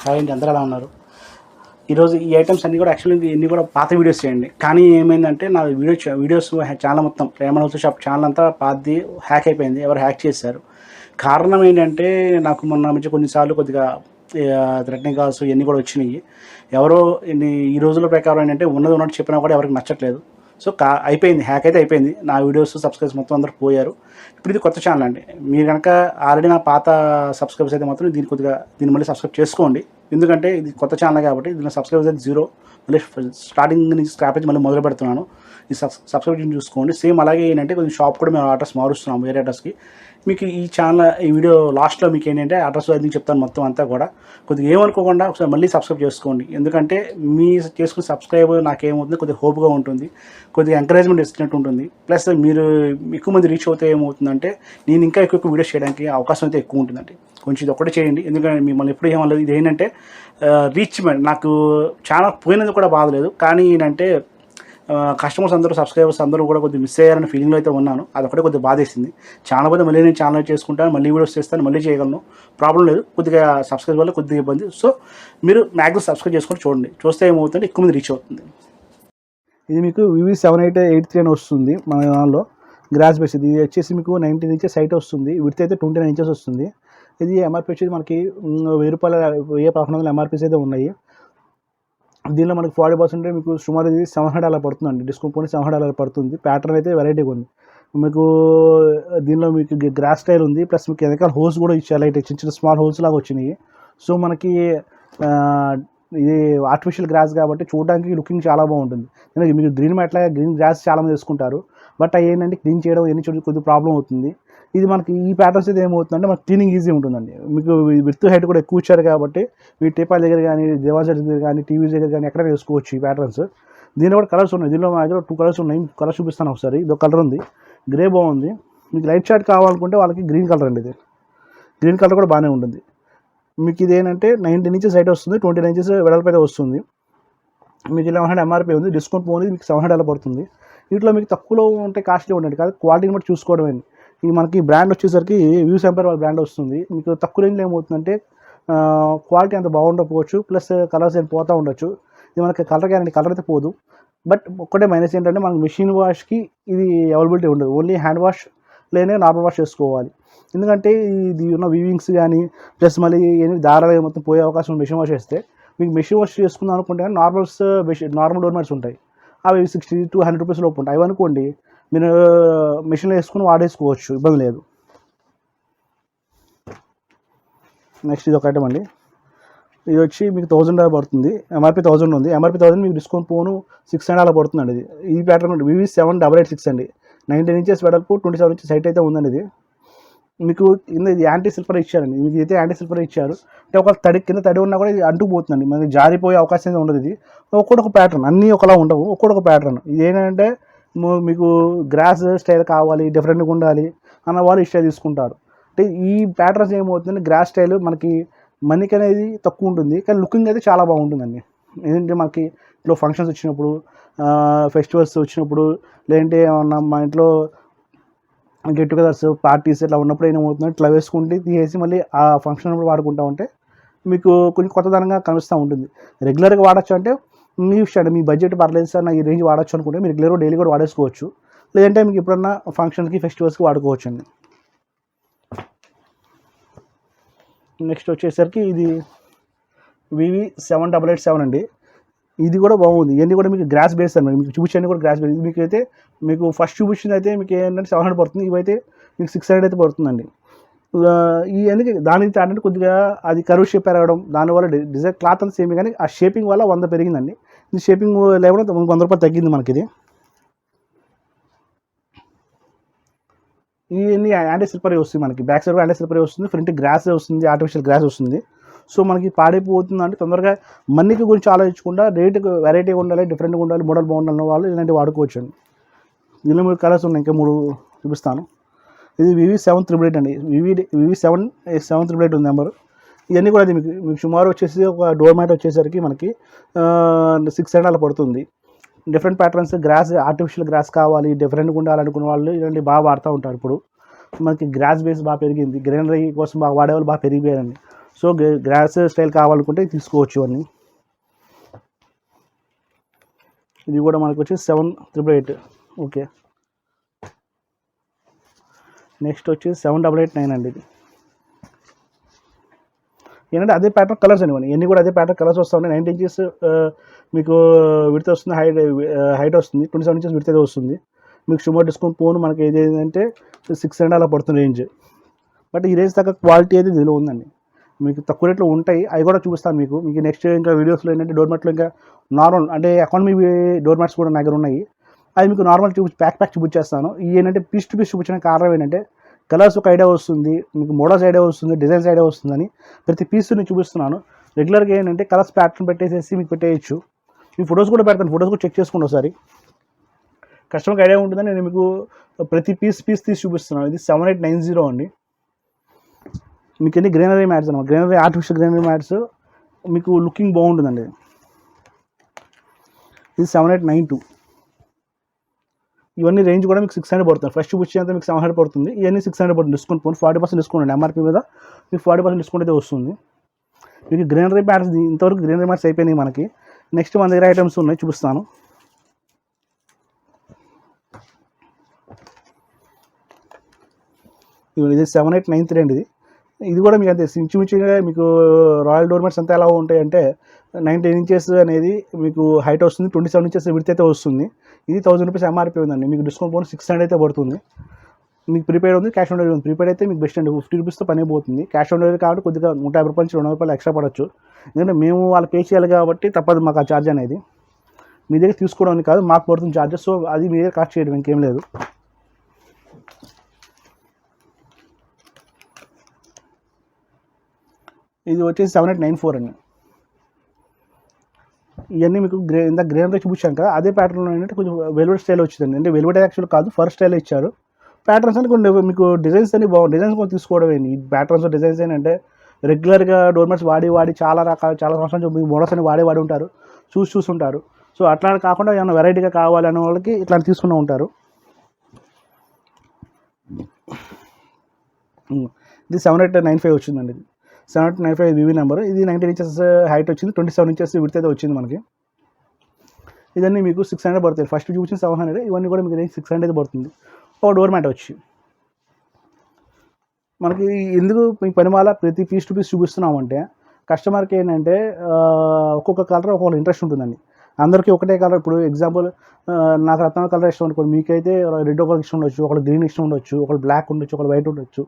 Hi అండి, అందరూ ఎలా ఉన్నారు? ఈరోజు ఈ ఐటమ్స్ అన్నీ కూడా యాక్చువల్లీ ఇన్ని కూడా పాత వీడియోస్ చేయండి. కానీ ఏమైందంటే నా వీడియోస్ ఛానల్ మొత్తం ప్రేమ హౌస్ షాప్ ఛానల్ అంతా పాతది హ్యాక్ అయిపోయింది. ఎవరు హ్యాక్ చేశారు. కారణం ఏంటంటే నాకు మొన్న నుంచి కొన్నిసార్లు కొద్దిగా థ్రెటనింగ్ కాల్స్ ఇవన్నీ కూడా వచ్చినాయి. ఎవరో ఈ రోజుల ప్రకారం ఏంటంటే ఉన్నది ఉన్నట్టు చెప్పినా కూడా ఎవరికి నచ్చట్లేదు. సో అయిపోయింది, హ్యాక్ అయితే అయిపోయింది. నా వీడియోస్ సబ్స్క్రైబ్స్ మొత్తం అందరూ పోయారు. ఇప్పుడు ఇది కొత్త ఛానల్ అండి. మీరు కనుక ఆల్రెడీ నా పాత సబ్స్క్రైబర్స్ అయితే మాత్రం దీన్ని మళ్ళీ సబ్స్క్రైబ్ చేసుకోండి. ఎందుకంటే ఇది కొత్త ఛానల్ కాబట్టి దీనిలో సబ్స్క్రైబర్స్ అయితే 0. మళ్ళీ స్టార్టింగ్ నుంచి స్క్రాప్ నుంచి మళ్ళీ మొదలు పెడుతున్నాను. ఈ సబ్స్క్రిప్షన్ చూసుకోండి. సేమ్ అలాగే ఏంటంటే కొంచెం షాప్ కూడా మేము అడ్రస్ మారుస్తున్నాము, వేరే అడ్రస్కి. మీకు ఈ ఛానల్ ఈ వీడియో లాస్ట్లో మీకు ఏంటంటే అడ్రస్ అది చెప్తాను మొత్తం అంతా కూడా. కొద్దిగా ఏమనుకోకుండా ఒకసారి మళ్ళీ సబ్స్క్రైబ్ చేసుకోండి. ఎందుకంటే మీ చేసుకున్న సబ్స్క్రైబ్ నాకేమవుతుంది, కొద్దిగా హోప్గా ఉంటుంది, కొద్దిగా ఎంకరేజ్మెంట్ ఇచ్చినట్టు ఉంటుంది. ప్లస్ మీరు ఎక్కువ మంది రీచ్ అవుతే ఏమవుతుందంటే నేను ఇంకా ఎక్కువ వీడియోస్ చేయడానికి అవకాశం అయితే ఎక్కువ ఉంటుందండి. కొంచెం ఇది ఒక్కటే చేయండి. ఎందుకంటే మిమ్మల్ని ఎప్పుడు ఏమలేదు. ఇది ఏంటంటే రీచ్మెంట్. నాకు ఛానల్ పోయినది కూడా బాధలేదు, కానీ ఏంటంటే కస్టమర్స్ అందరూ సబ్స్క్రైబర్స్ అందరూ కూడా కొద్దిగా మిస్ అయ్యారని ఫీలింగ్లో అయితే ఉన్నాను. అదొకటే కొద్దిగా బాధేసింది. ఛానల్ పోతే మళ్ళీ నేను ఛానల్ చేసుకుంటాను, మళ్ళీ వీడియోస్ చేస్తాను, మళ్ళీ చేయగలను, ప్రాబ్లం లేదు. కొద్దిగా సబ్స్క్రైబ్ వల్ల కొద్దిగా ఇబ్బంది. సో మీరు మ్యాక్సిమం సబ్స్క్రైబ్ చేసుకొని చూడండి. చూస్తే ఏమవుతుందంటే ఎక్కువ మంది రీచ్ అవుతుంది. ఇది మీకు VV7883 అని వస్తుంది మన దానిలో గ్రాస్ బేస్. ఇది వచ్చేసి మీకు 19 ఇంచెస్ హైట్ వస్తుంది. విడ్త్ అయితే 29 ఇంచెస్ వస్తుంది. ఇది ఎంఆర్పీ వచ్చేది మనకి 1000 రూపాయల 1500 ఎంఆర్పీస్ అయితే ఉన్నాయి. దీనిలో మనకి 40% మీకు సుమారు ఇది $700 పడుతుందండి. డిస్కౌంట్ పోనీ $700 పడుతుంది. ప్యాటర్న్ అయితే వెరైటీగా ఉంది. మీకు దీనిలో మీకు గ్రాస్ స్టైల్ ఉంది, ప్లస్ మీకు వెనకాల హోల్స్ కూడా ఇచ్చారు. లైట్ చిన్న చిన్న స్మాల్ హోల్స్ లాగా వచ్చినాయి. సో మనకి ఇది ఆర్టిఫిషియల్ గ్రాస్ కాబట్టి చూడడానికి లుకింగ్ చాలా బాగుంటుంది. ఎందుకంటే మీరు గ్రీన్ మ్యాట్లాగా గ్రీన్ గ్రాస్ చాలామంది వేసుకుంటారు, బట్ అవి ఏంటంటే క్లీన్ చేయడం ఎన్ని చోట్ల కొద్దిగా ప్రాబ్లం అవుతుంది. ఇది మనకి ఈ ప్యాటర్న్స్ అయితే ఏమవుతుందంటే మనకి క్లీనింగ్ ఈజీ ఉంటుందండి. మీకు విత్ హైట్ కూడా ఎక్కువ ఇచ్చారు కాబట్టి మీ టేపాల దగ్గర కానీ, దేవాస్ దగ్గర కానీ, టీవీ దగ్గర కానీ ఎక్కడ వేసుకోవచ్చు ఈ ప్యాటర్న్స్. దీనిలో కూడా కలర్స్ ఉన్నాయి. దీనిలో మా దగ్గర 2 కలర్స్ ఉన్నాయి. కలర్స్ చూపిస్తాను ఒకసారి. ఇది ఒక కలర్ ఉంది, గ్రే బాగుంది. మీకు లైట్ షార్ట్ కావాలనుకుంటే వాళ్ళకి గ్రీన్ కలర్ అండి. ఇది గ్రీన్ కలర్ కూడా బాగానే ఉంటుంది. మీకు ఇది ఏంటంటే 19 ఇంచెస్ హైట్ వస్తుంది, 29 ఇంచెస్ వెడల్పు అయితే వస్తుంది. మీకు 1100 ఎంఆర్పీ ఉంది. డిస్కౌంట్ పోనీ మీకు $700 పడుతుంది. వీటిలో మీకు తక్కువలో ఉంటే కాస్ట్లీ ఉండండి, కాదు క్వాలిటీని బట్టి చూసుకోవడమే. ఇది మనకి బ్రాండ్ వచ్చేసరికి వ్యూస్ ఎంపైర్ వాళ్ళ బ్రాండ్ వస్తుంది. మీకు తక్కువ రేంజ్లో ఏమవుతుందంటే క్వాలిటీ అంత బాగుండకపోవచ్చు, ప్లస్ కలర్స్ ఏం పోతూ ఉండొచ్చు. ఇది మనకి కలర్ గ్యారెంటీ, కలర్ అయితే పోదు. బట్ ఒక్కటే మైనస్ ఏంటంటే మనకి మెషిన్ వాష్కి ఇది అవైలబిలిటీ ఉండదు. ఓన్లీ హ్యాండ్ వాష్ లేనే నార్మల్ వాష్ చేసుకోవాలి. ఎందుకంటే ఇది ఉన్న వీవింగ్స్ కానీ, ప్లస్ మళ్ళీ దారాలు మొత్తం పోయే అవకాశం మెషిన్ వాష్ చేస్తే. మీకు మెషిన్ వాష్ చేసుకుందాం అనుకుంటే నార్మల్ డోర్ మ్యాట్స్ ఉంటాయి, అవి 60 to 100 రూపీస్ లోపు ఉంటాయి. అవి అనుకోండి మీరు మెషిన్లో వేసుకుని వాడేసుకోవచ్చు, ఇబ్బంది లేదు. నెక్స్ట్ ఇది ఒక ఐటమ్ అండి. ఇది వచ్చి మీకు $1000 పడుతుంది. ఎంఆర్పీ 1000 ఉంది. ఎంఆర్పీ 1000 మీకు డిస్కౌంట్ పోను $600 పడుతుందండి. ఇది ఈ ప్యాటర్న్ VV7886 అండి. 19 ఇంచెస్ వెడల్పు, 27 ఇంచెస్ హైట్ అయితే ఉందండి. ఇది మీకు ఇది యాంటీ సిల్పర్ ఇచ్చారండి. మీకు అయితే యాంటీ సిల్పర్ ఇచ్చారు అంటే ఒక కింద తడి ఉన్నా కూడా ఇది అంటుకుపోతుందండి, మనకి జారిపోయే అవకాశం అయితే ఉండదు. ఇది ఒక్కొక్క ప్యాటర్న్, అన్నీ ఒకలా ఉండవు, ఒక్కొక్క ప్యాటర్న్. ఇది ఏంటంటే మీకు గ్రాస్ స్టైల్ కావాలి, డిఫరెంట్గా ఉండాలి అన్న వాళ్ళు ఇష్టం తీసుకుంటారు. అంటే ఈ ప్యాటర్న్స్ ఏమవుతుందంటే గ్రాస్ స్టైల్ మనకి మనీకి అనేది తక్కువ ఉంటుంది, కానీ లుకింగ్ అయితే చాలా బాగుంటుందండి. ఏంటంటే మనకి ఇంట్లో ఫంక్షన్స్ వచ్చినప్పుడు, ఫెస్టివల్స్ వచ్చినప్పుడు, లేదంటే ఏమన్నా మా ఇంట్లో గెట్ టుగెదర్స్, పార్టీస్ ఇట్లా ఉన్నప్పుడు ఏమవుతుందంటే ఇట్లా వేసుకుంటే తీసేసి మళ్ళీ ఆ ఫంక్షన్ అప్పుడు వాడుకుంటా ఉంటే మీకు కొంచెం కొత్తదనంగా కనిపిస్తూ ఉంటుంది. రెగ్యులర్గా వాడచ్చు అంటే మీ ఇష్టం, మీ బడ్జెట్ పర్లేదు సార్, నాకు ఈ రేంజ్ వాడచ్చు అనుకుంటే మీరు రెగ్యులర్గా డైలీ కూడా వాడేసుకోవచ్చు. లేదంటే మీకు ఎప్పుడన్నా ఫంక్షన్కి, ఫెస్టివల్స్కి వాడుకోవచ్చు అండి. నెక్స్ట్ వచ్చేసరికి ఇది VV7887 అండి. ఇది కూడా బాగుంది. ఇవన్నీ కూడా మీకు గ్రాస్ బేస్ అండి. మీకు చూపించండి కూడా గ్రాస్ బేస్. మీకు అయితే మీకు ఫస్ట్ చూపించింది అయితే మీకు ఏంటంటే $700 పడుతుంది. ఇవైతే మీకు $600 అయితే పడుతుందండి. ఇవన్నీ దానికి అంటే కొద్దిగా అది కరువు షేప్ పెరగడం, దానివల్ల డిజైన్ క్లాత్ అంతా సేమ్, కానీ ఆ షేపింగ్ వల్ల 100 పెరిగిందండి. ఇది షేపింగ్ లేకుండా $100 తగ్గింది మనకి. ఇది ఇవన్నీ యాంటీ స్లిప్పరీ వస్తుంది. మనకి బ్యాక్ సైడ్ యాంటీ స్లిప్పరీ వస్తుంది, ఫ్రంట్ గ్రాస్ వస్తుంది, ఆర్టిఫిషియల్ గ్రాస్ వస్తుంది. సో మనకి పాడైపోతుంది అంటే తొందరగా మనీకి గురించి ఆలోచించకుండా రేటుకు వెరైటీగా ఉండాలి, డిఫరెంట్గా ఉండాలి, మోడల్ బాగుండాలన్న వాళ్ళు ఇలాంటివి వాడుకోవచ్చు అండి. దీనిలో 3 కలర్స్ ఉన్నాయి, ఇంకా 3 చూపిస్తాను. ఇది VV7888 అండి. VV7888 ఉంది నెంబరు. ఇవన్నీ కూడా మీకు సుమారు వచ్చేసి ఒక డోర్ మ్యాట్ వచ్చేసరికి మనకి $600 పడుతుంది. Different patterns grass, artificial grass కావాలి, డిఫరెంట్గా ఉండాలనుకున్న వాళ్ళు ఇలాంటి బాగా వాడుతూ ఉంటారు. ఇప్పుడు మనకి గ్రాస్ బేస్ బాగా పెరిగింది, గ్రీనరీ కోసం బాగా వాడేవాళ్ళు బాగా పెరిగిపోయారండి. సో గ్రాస్ స్టైల్ కావాలనుకుంటే తీసుకోవచ్చు ఇవన్నీ. ఇది కూడా మనకు వచ్చి 7888. ఓకే, నెక్స్ట్ వచ్చి 7889 అండి. ఇది ఏంటంటే అదే ప్యాటర్న్ కలర్స్ అండి, ఇవన్నీ కూడా అదే ప్యాటర్న్ కలర్స్ వస్తూ ఉంటాయి. 90 ఇంచెస్ మీకు విడత వస్తుంది, హైట్ వస్తుంది, 27 ఇంచెస్ విడత వస్తుంది. మీకు సుమో డిస్కౌంట్ ఫోన్ మనకి ఏది ఏంటంటే 600 అలా పడుతుంది రేంజ్. బట్ ఈ రేంజ్ తగ్గ క్వాలిటీ అయితే దీనిలో ఉందండి. మీకు తక్కువ రేట్లో ఉంటాయి, అవి కూడా చూపిస్తాను మీకు. నెక్స్ట్ ఇంకా వీడియోస్లో ఏంటంటే డోర్ మ్యాట్లో ఇంకా నార్మల్ అంటే ఎకానమీ డోర్ మ్యాట్స్ కూడా నా దగ్గర ఉన్నాయి. అది మీకు నార్మల్ ప్యాక్ చూపించేస్తాను. ఇవి ఏంటంటే పీస్ టు పీస్ చూపించిన కారణం ఏంటంటే కలర్స్ ఒక ఐడియా వస్తుంది, మీకు మోడల్స్ ఐడియా వస్తుంది, డిజైన్స్ ఐడియా వస్తుందని ప్రతి పీస్ నేను చూపిస్తున్నాను. రెగ్యులర్గా ఏంటంటే కలర్స్ ప్యాటర్న్ పెట్టేసేసి మీకు పెట్టేయచ్చు. మీ ఫొటోస్ కూడా పెడతాను, ఫొటోస్ కూడా చెక్ చేసుకోండి ఒకసారి, కస్టమర్కి ఐడియా ఉంటుందని నేను మీకు ప్రతి పీస్ తీసి చూపిస్తున్నాను. ఇది 7890 అండి. మీకు ఎన్ని గ్రీనరీ మ్యాట్స్ అన్నమాట, గ్రీనరీ ఆర్టిఫిషియల్ గ్రీనరీ మ్యాట్స్ మీకు లుకింగ్ బాగుంటుందండి. ఇది 7892. ఇవన్నీ రేంజ్ కూడా మీకు 600 పడుతుంది. ఫస్ట్ వచ్చేంత మీకు 700 పడుతుంది, ఇవన్నీ 600 పడుతుంది. డిస్కౌంట్ పోను 40% డిస్కౌంట్ అండి, ఎంఆర్పీ మీద మీకు 40% డిస్కౌంట్ అయితే వస్తుంది. మీకు గ్రీనరీ మ్యాట్స్ ఇంతవరకు గ్రీనరీ మ్యాట్స్ అయిపోయినాయి మనకి. నెక్స్ట్ మన దగ్గర ఐటమ్స్ ఉన్నాయి, చూపిస్తాను. ఇది 7893 అండి. ఇది కూడా మీకు అంతే ఇంచుమించుగా మీకు రాయల్ డోర్ మ్యాట్స్ అంతా ఎలా ఉంటాయి అంటే 19 ఇంచెస్ అనేది మీకు హైట్ వస్తుంది, 27 ఇంచెస్ విడ్త్ అయితే వస్తుంది. ఇది 1000 రూపీస్ ఎంఆర్పీ ఉందండి. మీకు డిస్కౌంట్ పోను 600 అయితే పడుతుంది. మీకు ప్రీపెయిడ్ ఉంది, క్యాష్ ఆన్ డెలివరీ ఉంది. ప్రీపెయిడ్ అయితే మీకు బెస్ట్ అండి, 50 రూపీస్తో పని అయిపోతుంది. క్యాష్ ఆన్ డెలివరీ కాబట్టి కొద్దిగా 150 రూపాయలు నుంచి 200 రూపాయలు ఎక్స్ట్రా పడవచ్చు. ఎందుకంటే మేము వాళ్ళు పే చేయాలి కాబట్టి తప్పదు మాకు ఆ ఛార్జ్ అనేది. మీ దగ్గర తీసుకోవడానికి కాదు, మాకు పడుతుంది ఛార్జెస్. సో అది మీ దగ్గర కాస్ట్ చేయడం ఇంకేం లేదు. ఇది వచ్చేసి 7894 అండి. ఇవన్నీ మీకు ఇంత గ్రీనరీ చూపించాను కదా, అదే ప్యాటర్న్లో ఏంటంటే కొంచెం వెల్వెట్ స్టైల్ వచ్చిందండి. అంటే వెల్వెట్ యాక్చువల్ కాదు, ఫర్ స్టైల్ ఇచ్చారు. ప్యాటర్న్స్ అని కొన్ని మీకు డిజైన్స్ అన్ని బాగుంది, డిజైన్స్ కొన్ని తీసుకోవడం ఏంటి. ఈ ప్యాటర్న్స్ డిజైన్స్ ఏంటంటే రెగ్యులర్గా డోర్ మ్యాట్స్ వాడి చాలా సంవత్సరాలు మీకు మోడల్స్ అని వాడి ఉంటారు, చూస్తుంటారు. సో అట్లా కాకుండా ఏమైనా వెరైటీగా కావాలనే వాళ్ళకి ఇట్లా తీసుకుని ఉంటారు. ఇది 7895 వచ్చిందండి. 7895 వివి నెంబర్. ఇది 19 ఇంచెస్ హైట్ వచ్చింది, 27 ఇంచెస్ విడ్త్ అయితే వచ్చింది మనకి. ఇదన్నీ మీకు 600 పడుతుంది. ఫస్ట్ చూపించిన 700, ఇవన్నీ కూడా మీకు 600 పడుతుంది. ఒక డోర్ మ్యాట్ వచ్చి మనకి ఎందుకు మీ పనిమాల ప్రతి పీస్ టు పీస్ చూపిస్తున్నామంటే కస్టమర్కి ఏంటంటే ఒక్కొక్క కలర్ ఒక్కొక్క ఇంట్రెస్ట్ ఉంటుందండి. అందరికీ ఒకటే కలర్, ఇప్పుడు ఎగ్జాంపుల్ నాకు రత్న కలర్ ఇష్టం అనుకోండి, మీకైతే రెడ్ ఒకరికి ఇష్టం ఉండొచ్చు, ఒకళ్ళు గ్రీన్ ఇష్టం ఉండొచ్చు, ఒకళ్ళు బ్లాక్ ఉండొచ్చు, ఒకళ్ళు వైట్ ఉండొచ్చు.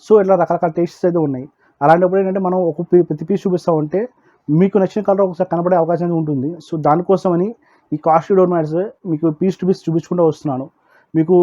సో ఇట్లా రకరకాల టేస్ట్స్ అయితే ఉన్నాయి. అలాంటప్పుడు ఏంటంటే మనం ప్రతి పీస్ చూపిస్తామంటే మీకు నచ్చిన కలర్ ఒకసారి కనపడే అవకాశం ఉంటుంది. సో దానికోసమని ఈ కాస్ట్లీ డోర్ మ్యాట్స్ మీకు పీస్ టు పీస్ చూపించుకుంటూ వస్తున్నాను. మీకు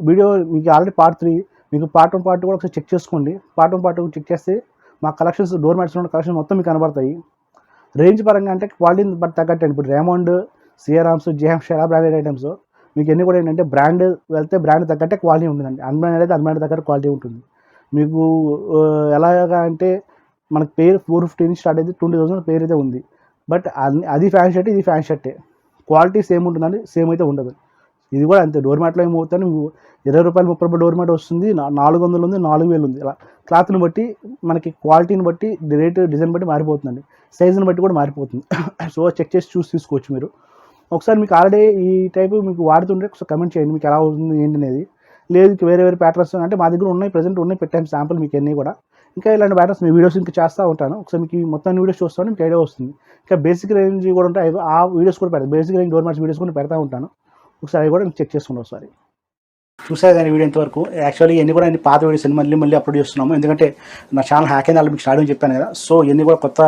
వీడియో మీకు ఆల్రెడీ పార్ట్ 3, మీకు పార్ట్ 1 పార్ట్ 2 కూడా ఒకసారి చెక్ చేసుకోండి. పార్ట్ 1 పార్ట్ 2 చెక్ చేస్తే మా కలెక్షన్స్ డోర్ మ్యాట్స్ ఉన్న కలెక్షన్ మొత్తం మీకు కనబడతాయి. రేంజ్ పరంగా అంటే క్వాలిటీని బట్టి తగ్గట్టు ఇప్పుడు రేమండ్, సిఆర్ఆమ్స్, జేఎంస్ ఎలా బ్రాండెడ్ ఐటమ్స్ మీకు ఎన్ని కూడా ఏంటంటే బ్రాండ్ వెళ్తే బ్రాండ్ తగ్గట్టే క్వాలిటీ ఉంటుందండి. అన్బ్రాండెడ్ అయితే అన్బ్రాండెడ్ తగ్గట్టు క్వాలిటీ ఉంటుంది. మీకు ఎలాగా అంటే మనకు పేరు 450 నుంచి స్టార్ట్ అయితే 20,000 పేరు అయితే ఉంది. బట్ అది ఫ్యాన్ షర్ట్, ఇది ఫ్యాన్ షర్టే, క్వాలిటీ సేమ్ ఉంటుందండి, సేమ్ అయితే ఉండదు. ఇది కూడా అంతే. డోర్ మ్యాట్లో ఏమవుతుంది, 20 రూపాయలు 30 రూపాయలు డోర్ మ్యాట్ వస్తుంది, 400 ఉంది, 4000 ఉంది. ఇలా క్లాత్ని బట్టి మనకి క్వాలిటీని బట్టి రేటు డిజైన్ బట్టి మారిపోతుందండి, సైజుని బట్టి కూడా మారిపోతుంది. సో చెక్ చేసి చూసి తీసుకోవచ్చు మీరు. ఒకసారి మీకు ఆల్రెడీ ఈ టైపు మీకు వాడుతుంటే ఒకసారి కమెంట్ చేయండి మీకు ఎలా అవుతుంది ఏంటి అనేది. లేదు వేరే ప్యాటర్న్స్ అంటే మా దగ్గర ఉన్నాయి, ప్రజెంట్ ఉన్నాయి, పెట్టాను శాంపుల్ మీకు అన్నీ కూడా. ఇంకా ఇలాంటి ప్యాటర్న్స్ మీ వీడియోస్ ఇంకా చేస్తూ ఉంటాను. ఒకసారి మీకు మొత్తం వీడియోస్ చూస్తాను, మీకు ఐడియా వస్తుంది. ఇంకా బేసిక్ రేంజ్ కూడా ఉంటాయి, ఆ వీడియోస్ కూడా పెడతాను. Basic range door mats videos కూడా పెడతా ఉంటాను. ఒకసారి అవి కూడా చెక్ చేసుకుంటాం. ఒకసారి చూసారు కానీ వీడియో ఇంతవరకు. యాక్చువల్లీ ఇవన్నీ కూడా అన్ని పాత వీడియోస్ మళ్ళీ అప్లోడ్ చేస్తున్నాము, ఎందుకంటే నా ఛానల్ హ్యాక్ అయింది వాళ్ళు మీకు స్టార్టింగ్ చెప్పాను కదా. సో ఇవన్నీ కూడా కొత్త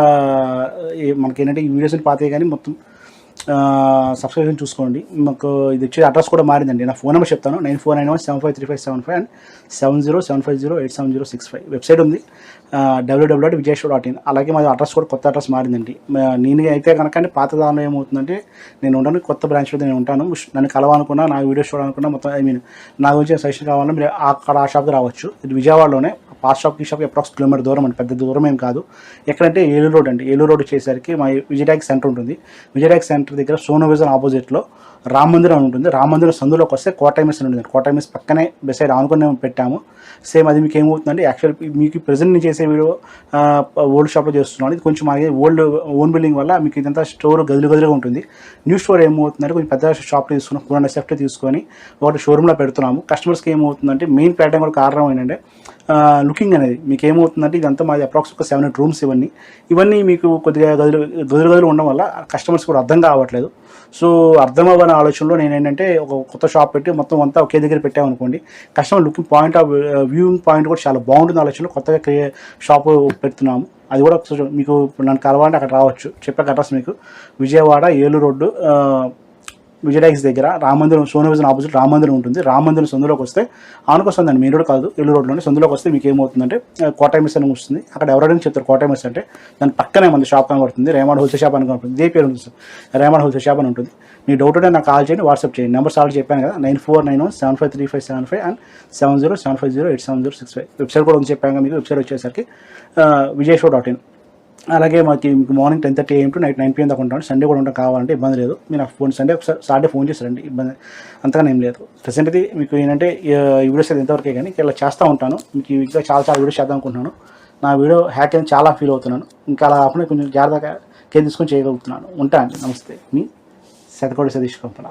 మనకి ఏంటంటే ఈ వీడియోస్ పాతవి కానీ మొత్తం సబ్స్క్రిప్షన్ చూసుకోండి. మాకు ఇది వచ్చే అడ్రస్ కూడా మారిందండి. నా ఫోన్ నెంబర్ చెప్తాను, 9491753575 అండ్ 7075087065. వెబ్సైట్ ఉంది www.vijayshore.in. అలాగే మాది అడ్రస్ కూడా కొత్త అడ్రస్ మారిందండి. నేను అయితే కనుక పాత దానిలో ఏమవుతుందంటే నేను ఉండను, కొత్త బ్రాంచ్లో నేను ఉంటాను. నన్ను కలవాలనుకున్నా, నా వీడియోస్ చూడాలనుకున్నా, మొత్తం నా గురించి సజెషన్ కావాలన్నా మీరు అక్కడ ఆ షాప్కి రావచ్చు. ఇది విజయవాడలోనే, పాస్ షాప్కి షాప్కి అప్రాక్స్ కిలోమీటర్ దూరం అండి, పెద్ద దూరం ఏం కాదు. ఎక్కడంటే ఏలూరు రోడ్ అండి. ఏలూరు రోడ్ వచ్చేసరికి మా విజయటాక్ సెంటర్ ఉంటుంది. విజయటాక్ సెంటర్ దగ్గర సోనో విజన్ ఆపోజిట్లో రామ మందిరం ఉంటుంది. రామ మందిరం సందులోకి వస్తే కోటైమిస్ అని ఉంటుంది. కోటైమిస్ పక్కనే బెసైడ్ ఆనుకొని పెట్టాము. సేమ్ అది మీకు ఏమవుతుందంటే యాక్చువల్ మీకు ప్రెజెంట్ నేను చేసే చేసే వీడియో ఓల్డ్ షాప్లో చేస్తున్నాను. ఇది కొంచెం మాది ఓన్ బిల్డింగ్ వల్ల మీకు ఇదంతా స్టోర్ గదులుగా ఉంటుంది. న్యూ స్టోర్ ఏమవుతుందంటే కొంచెం పెద్ద షాప్లో తీసుకున్నాం, 400 సెఫ్ట్ తీసుకొని ఒకటి షోరూమ్లో పెడుతున్నాము. కస్టమర్స్కి ఏమవుతుందంటే మెయిన్ ప్యాటర్న్ కూడా కారణం ఏంటంటే లుకింగ్ అనేది మీకు ఏమవుతుందంటే ఇదంతా మాది అప్రాక్స్ ఒక 7 రూమ్స్ ఇవన్నీ మీకు కొద్దిగా గదులు ఉండడం వల్ల కస్టమర్స్ కూడా అర్థం కావట్లేదు. సో అర్థం అవ్వని ఆలోచనలో నేను ఏంటంటే ఒక కొత్త షాప్ పెట్టి మొత్తం అంతా ఒకే దగ్గర పెట్టామనుకోండి, customer looking point of viewing point కూడా చాలా బాగుంటుంది ఆలోచనలో కొత్తగా షాపు పెడుతున్నాము. అది కూడా మీకు నన్ను కలవాలంటే అక్కడ రావచ్చు. చెప్పే అడ్రస్ మీకు విజయవాడ ఏలూరు రోడ్డు విజయడాక్స్ దగ్గర రామందిరం, సోనా విజన్ ఆపోజిట్ రామందిరం ఉంటుంది. రామందిరం సందులోకి వస్తే ఆనుకొస్తుందండి, మెయిన్ రోడ్ కాదు, ఏలూరు రోడ్లోనే. సందులోకి వస్తే మీకు ఏమవుతుందంటే కోటైమిస్ అని వస్తుంది. అక్కడ ఎవరైనా చెప్తారు కోటైమిస్ అంటే దాని పక్కనే మన షాప్ కనబడుతుంది, రేమండ్ హోల్సేల్ షాప్ అని కనబడుతుంది. ఇదే పేరు ఉంటుంది సార్, రేమండ్ హోల్సేల్ షాప్ అని ఉంటుంది. మీ డౌట్ ఉంటే నాకు కాల్ చేయండి, వాట్సాప్ చేయండి. నెంబర్స్ ఆల్రెడీ చెప్పాను కదా, 9491753575 అండ్ 7075087065. వెబ్సైట్ కూడా ఉంది చెప్పాను మీకు. వెబ్సైట్ వచ్చేసరికి vijayshowin. అలాగే మీకు morning 10:30 AM to night 9 PM దాకా ఉంటాను. సండే కూడా ఉంటాం, కావాలంటే ఇబ్బంది లేదు. మీరు నాకు ఫోన్ సండే ఒకసారి సాటర్డే ఫోన్ చేస్తారండి, ఇబ్బంది అంతగానే ఏం లేదు. ప్రెసెంట్ ఇది మీకు ఏంటంటే ఈ వీడియోస్ అయితే ఎంతవరకే కానీ ఇలా చేస్తూ ఉంటాను. మీకు ఇంకా చాలా వీడియోస్ చేద్దాం అనుకుంటున్నాను. నా వీడియో హ్యాక్ అని చాలా ఫీల్ అవుతున్నాను. ఇంకా అలా కాకుండా కొంచెం జాగ్రత్తగా కేర్ తీసుకొని చేయగలుగుతున్నాను. ఉంటా అండి, నమస్తే. మీ శతకోటి సతీష్ కంపన.